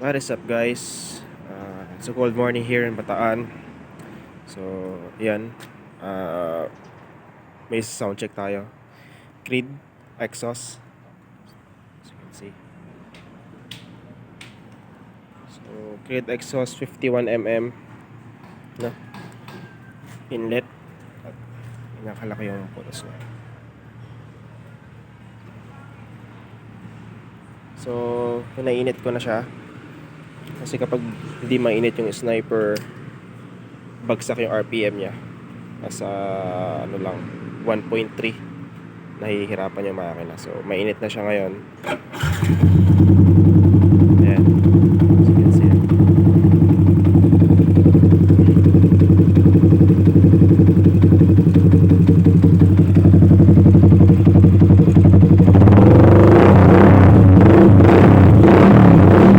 What is up guys? It's a cold morning here in Bataan. So, yan. May sound check tayo. Creed exhaust. As you can see. So, Creed exhaust 51 mm. No? Inlet. At nakalaki yung putos niya. So, pinainit ko na siya. Kasi kapag hindi mainit yung sniper, bagsak yung RPM niya. Nasa 1.3. Nahihirapan yung makina. So, mainit na siya ngayon.